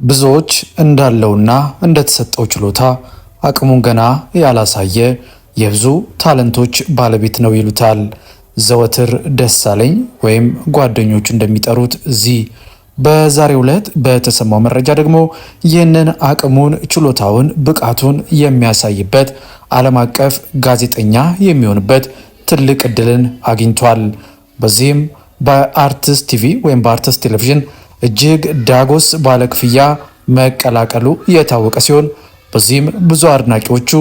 ብዙዎች እንዳለውና እንደተሰጠው ችሎታ አቅሙን ገና ያላሳየ የብዙ ታለንቶች ባለቤት ነው ይሉታል። ዘወትር ደሳለኝ ወይም ጓደኞቹ እንደሚጠሩት ዚ በዛሬው ዕለት በተሰማው መረጃ ደግሞ ይህንን አቅሙን፣ ችሎታውን፣ ብቃቱን የሚያሳይበት ዓለም አቀፍ ጋዜጠኛ የሚሆንበት ትልቅ እድልን አግኝቷል። በዚህም በአርትስ ቲቪ ወይም በአርትስ ቴሌቪዥን እጅግ ዳጎስ ባለ ክፍያ መቀላቀሉ የታወቀ ሲሆን በዚህም ብዙ አድናቂዎቹ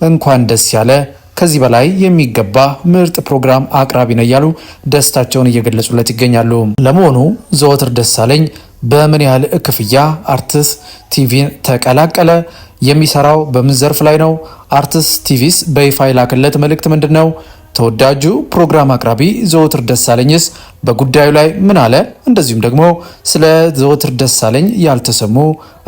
እንኳን ደስ ያለ፣ ከዚህ በላይ የሚገባ ምርጥ ፕሮግራም አቅራቢ ነው እያሉ ደስታቸውን እየገለጹለት ይገኛሉ። ለመሆኑ ዘወትር ደሳለኝ በምን ያህል ክፍያ አርትስ ቲቪን ተቀላቀለ? የሚሰራው በምን ዘርፍ ላይ ነው? አርትስ ቲቪስ በይፋ የላከለት መልእክት ምንድን ነው? ተወዳጁ ፕሮግራም አቅራቢ ዘወትር ደሳለኝስ በጉዳዩ ላይ ምን አለ? እንደዚሁም ደግሞ ስለ ዘወትር ደሳለኝ ያልተሰሙ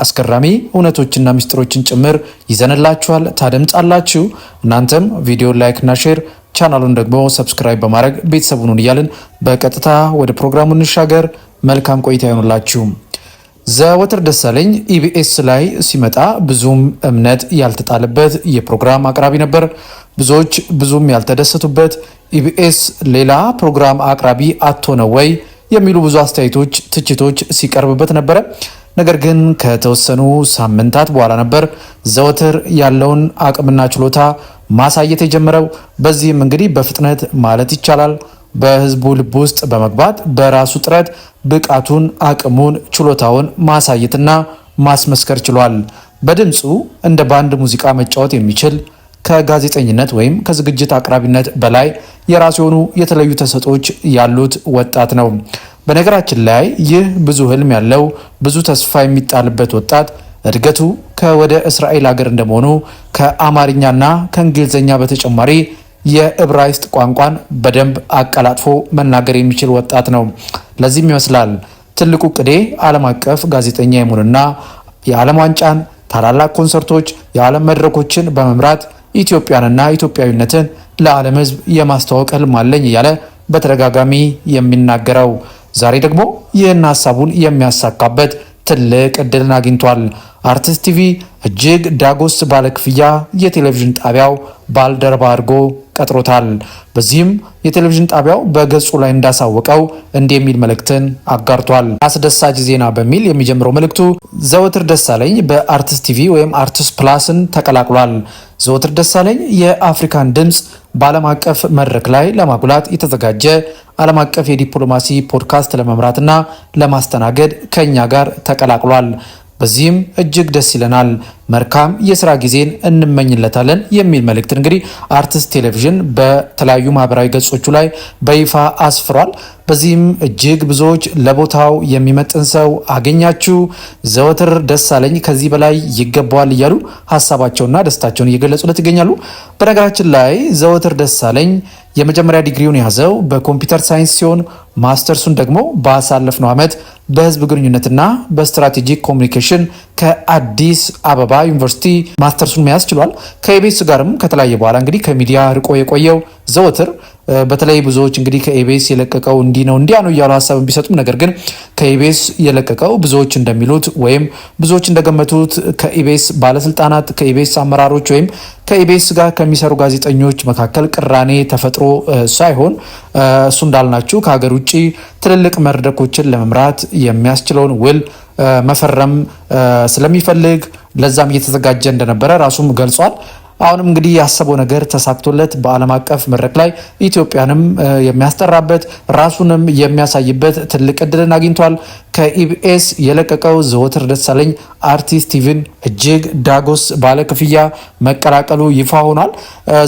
አስገራሚ እውነቶችና ሚስጥሮችን ጭምር ይዘንላችኋል፣ ታደምጣላችሁ። እናንተም ቪዲዮ ላይክ እና ሼር፣ ቻናሉን ደግሞ ሰብስክራይብ በማድረግ ቤተሰቡን እያልን በቀጥታ ወደ ፕሮግራሙ እንሻገር። መልካም ቆይታ ይሆንላችሁ። ዘወትር ደሳለኝ ኢቢኤስ ላይ ሲመጣ ብዙም እምነት ያልተጣለበት የፕሮግራም አቅራቢ ነበር። ብዙዎች ብዙም ያልተደሰቱበት ኢቢኤስ ሌላ ፕሮግራም አቅራቢ አጥቶ ነው ወይ የሚሉ ብዙ አስተያየቶች፣ ትችቶች ሲቀርብበት ነበረ። ነገር ግን ከተወሰኑ ሳምንታት በኋላ ነበር ዘወትር ያለውን አቅምና ችሎታ ማሳየት የጀመረው። በዚህም እንግዲህ በፍጥነት ማለት ይቻላል በህዝቡ ልብ ውስጥ በመግባት በራሱ ጥረት ብቃቱን፣ አቅሙን፣ ችሎታውን ማሳየትና ማስመስከር ችሏል። በድምፁ እንደ ባንድ ሙዚቃ መጫወት የሚችል ከጋዜጠኝነት ወይም ከዝግጅት አቅራቢነት በላይ የራሱ የሆኑ የተለዩ ተሰጦች ያሉት ወጣት ነው። በነገራችን ላይ ይህ ብዙ ህልም ያለው ብዙ ተስፋ የሚጣልበት ወጣት እድገቱ ከወደ እስራኤል ሀገር እንደመሆኑ ከአማርኛና ከእንግሊዝኛ በተጨማሪ የዕብራይስጥ ቋንቋን በደንብ አቀላጥፎ መናገር የሚችል ወጣት ነው። ለዚህም ይመስላል ትልቁ ቅዴ ዓለም አቀፍ ጋዜጠኛ የመሆንና የዓለም ዋንጫን፣ ታላላቅ ኮንሰርቶች፣ የዓለም መድረኮችን በመምራት ኢትዮጵያንና ኢትዮጵያዊነትን ለዓለም ህዝብ የማስተዋወቅ ህልም አለኝ እያለ በተደጋጋሚ የሚናገረው። ዛሬ ደግሞ ይህን ሀሳቡን የሚያሳካበት ትልቅ እድልን አግኝቷል። አርትስ ቲቪ እጅግ ዳጎስ ባለ ክፍያ የቴሌቪዥን ጣቢያው ባልደረባ አድርጎ ቀጥሮታል። በዚህም የቴሌቪዥን ጣቢያው በገጹ ላይ እንዳሳወቀው እንዲህ የሚል መልእክትን አጋርቷል። አስደሳች ዜና በሚል የሚጀምረው መልእክቱ ዘወትር ደሳለኝ በአርትስ ቲቪ ወይም አርትስ ፕላስን ተቀላቅሏል። ዘወትር ደሳለኝ የአፍሪካን ድምፅ በዓለም አቀፍ መድረክ ላይ ለማጉላት የተዘጋጀ ዓለም አቀፍ የዲፕሎማሲ ፖድካስት ለመምራትና ለማስተናገድ ከኛ ጋር ተቀላቅሏል። በዚህም እጅግ ደስ ይለናል። መልካም የስራ ጊዜን እንመኝለታለን የሚል መልእክት እንግዲህ አርትስ ቴሌቪዥን በተለያዩ ማህበራዊ ገጾቹ ላይ በይፋ አስፍሯል። በዚህም እጅግ ብዙዎች ለቦታው የሚመጥን ሰው አገኛችሁ፣ ዘወትር ደሳለኝ ከዚህ በላይ ይገባዋል እያሉ ሀሳባቸውና ደስታቸውን እየገለጹለት ይገኛሉ። በነገራችን ላይ ዘወትር ደሳለኝ የመጀመሪያ ዲግሪውን የያዘው በኮምፒውተር ሳይንስ ሲሆን ማስተርሱን ደግሞ ባሳለፍነው ዓመት በህዝብ ግንኙነትና በስትራቴጂክ ኮሚኒኬሽን ከአዲስ አበባ ዩኒቨርሲቲ ማስተርሱን መያዝ ችሏል። ከኢቢኤስ ጋርም ከተለያየ በኋላ እንግዲህ ከሚዲያ ርቆ የቆየው ዘወትር በተለይ ብዙዎች እንግዲህ ከኢቢኤስ የለቀቀው እንዲህ ነው እንዲያ ነው እያሉ ሀሳብ ቢሰጡም ነገር ግን ከኢቢኤስ የለቀቀው ብዙዎች እንደሚሉት ወይም ብዙዎች እንደገመቱት ከኢቢኤስ ባለስልጣናት፣ ከኢቢኤስ አመራሮች ወይም ከኢቢኤስ ጋር ከሚሰሩ ጋዜጠኞች መካከል ቅራኔ ተፈጥሮ ሳይሆን እሱ እንዳልናችሁ ከሀገር ውጭ ትልልቅ መድረኮችን ለመምራት የሚያስችለውን ውል መፈረም ስለሚፈልግ ለዛም እየተዘጋጀ እንደነበረ ራሱም ገልጿል። አሁንም እንግዲህ ያሰበው ነገር ተሳክቶለት በዓለም አቀፍ መድረክ ላይ ኢትዮጵያንም የሚያስጠራበት ራሱንም የሚያሳይበት ትልቅ እድልን አግኝቷል። ከኢቢኤስ የለቀቀው ዘወትር ደሳለኝ አርቲስ ቲቪን እጅግ ዳጎስ ባለ ክፍያ መቀላቀሉ ይፋ ሆኗል።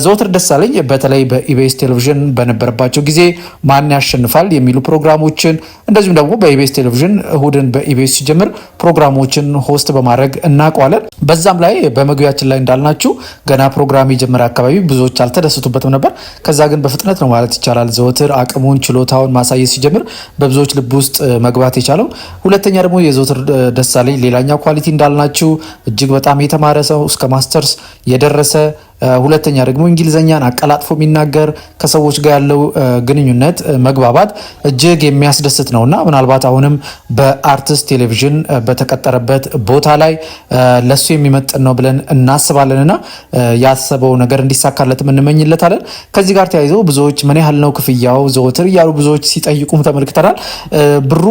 ዘወትር ደሳለኝ በተለይ በኢቢኤስ ቴሌቪዥን በነበረባቸው ጊዜ ማን ያሸንፋል የሚሉ ፕሮግራሞችን እንደዚሁም ደግሞ በኢቢኤስ ቴሌቪዥን እሁድን በኢቢኤስ ሲጀምር ፕሮግራሞችን ሆስት በማድረግ እናውቀዋለን። በዛም ላይ በመግቢያችን ላይ እንዳልናችሁ ገና ፕሮግራም የጀመረ አካባቢ ብዙዎች አልተደሰቱበትም ነበር። ከዛ ግን በፍጥነት ነው ማለት ይቻላል ዘወትር አቅሙን፣ ችሎታውን ማሳየት ሲጀምር በብዙዎች ልብ ውስጥ መግባት የቻለው። ሁለተኛ ደግሞ የዘወትር ደሳለኝ ሌላኛው ኳሊቲ እንዳልናችሁ እጅግ በጣም የተማረ ሰው እስከ ማስተርስ የደረሰ ሁለተኛ ደግሞ እንግሊዘኛን አቀላጥፎ የሚናገር ከሰዎች ጋር ያለው ግንኙነት መግባባት እጅግ የሚያስደስት ነውና ምናልባት አሁንም በአርትስት ቴሌቪዥን በተቀጠረበት ቦታ ላይ ለሱ የሚመጥን ነው ብለን እናስባለንና ያሰበው ነገር እንዲሳካለት እንመኝለታለን። ከዚህ ጋር ተያይዘው ብዙዎች ምን ያህል ነው ክፍያው ዘወትር እያሉ ብዙዎች ሲጠይቁም ተመልክተናል። ብሩ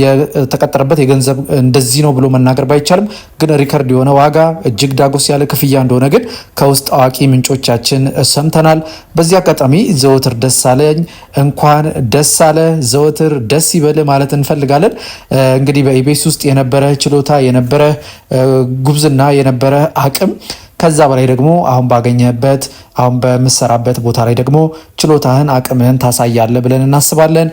የተቀጠረበት የገንዘብ እንደዚህ ነው ብሎ መናገር ባይቻልም ግን ሪከርድ የሆነ ዋጋ እጅግ ዳጎስ ያለ ክፍያ እንደሆነ ግን ከውስጥ አዋቂ ምንጮቻችን ሰምተናል። በዚህ አጋጣሚ ዘወትር ደስ አለኝ፣ እንኳን ደስ አለ፣ ዘወትር ደስ ይበል ማለት እንፈልጋለን። እንግዲህ በኢቢኤስ ውስጥ የነበረ ችሎታ የነበረ ጉብዝና የነበረ አቅም ከዛ በላይ ደግሞ አሁን ባገኘበት አሁን በምሰራበት ቦታ ላይ ደግሞ ችሎታህን አቅምህን ታሳያለህ ብለን እናስባለን።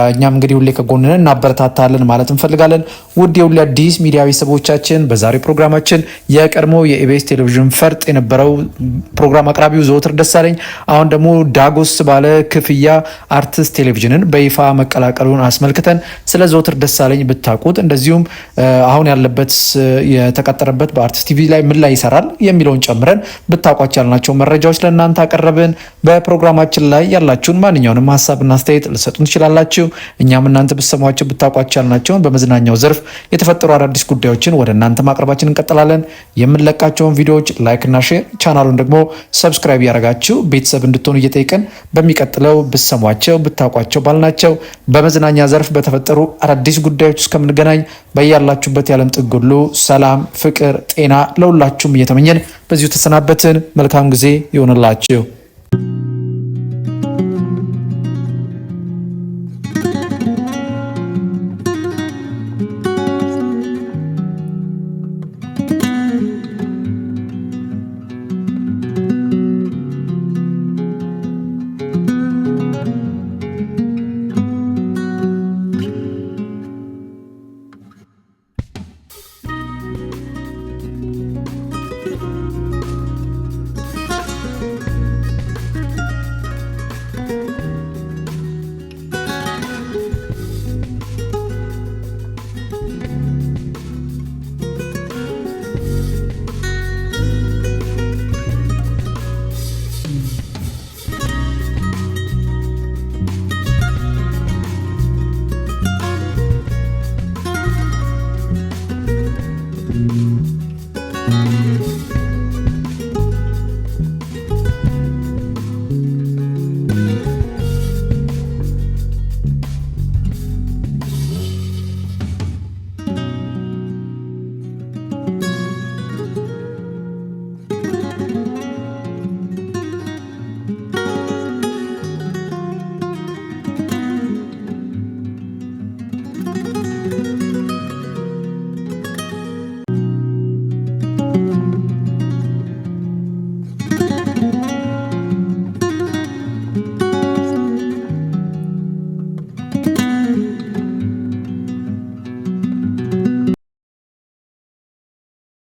እኛም እንግዲህ ሁሌ ከጎንነን እናበረታታለን ማለት እንፈልጋለን። ውድ የሁሌ አዲስ ሚዲያ ቤተሰቦቻችን በዛሬው ፕሮግራማችን የቀድሞ የኢቢኤስ ቴሌቪዥን ፈርጥ የነበረው ፕሮግራም አቅራቢው ዘወትር ደሳለኝ አሁን ደግሞ ዳጎስ ባለ ክፍያ አርቲስት ቴሌቪዥንን በይፋ መቀላቀሉን አስመልክተን ስለ ዘወትር ደሳለኝ ብታውቁት፣ እንደዚሁም አሁን ያለበት የተቀጠረበት በአርቲስት ቲቪ ላይ ምን ላይ ይሰራል የሚለውን ጨምረን ብታውቋቸው ያልናቸው መረጃዎች ለእናንተ አቀረብን። በፕሮግራማችን ላይ ያላችሁን ማንኛውንም ሀሳብና አስተያየት ልሰጡን ትችላላችሁ። እኛም እናንተ ብትሰሟቸው ብታውቋቸው ያልናቸውን በመዝናኛው ዘርፍ የተፈጠሩ አዳዲስ ጉዳዮችን ወደ እናንተ ማቅረባችን እንቀጥላለን። የምንለቃቸውን ቪዲዮዎች ላይክና ሼር፣ ቻናሉን ደግሞ ሰብስክራይብ ያደረጋችሁ ቤተሰብ እንድትሆኑ እየጠየቅን በሚቀጥለው ብትሰሟቸው ብታውቋቸው ባልናቸው በመዝናኛ ዘርፍ በተፈጠሩ አዳዲስ ጉዳዮች እስከምንገናኝ በያላችሁበት የዓለም ጥግ ሁሉ ሰላም፣ ፍቅር፣ ጤና ለሁላችሁም እየተመኘን በዚሁ ተሰናበትን። መልካም ጊዜ ይሆንላችሁ።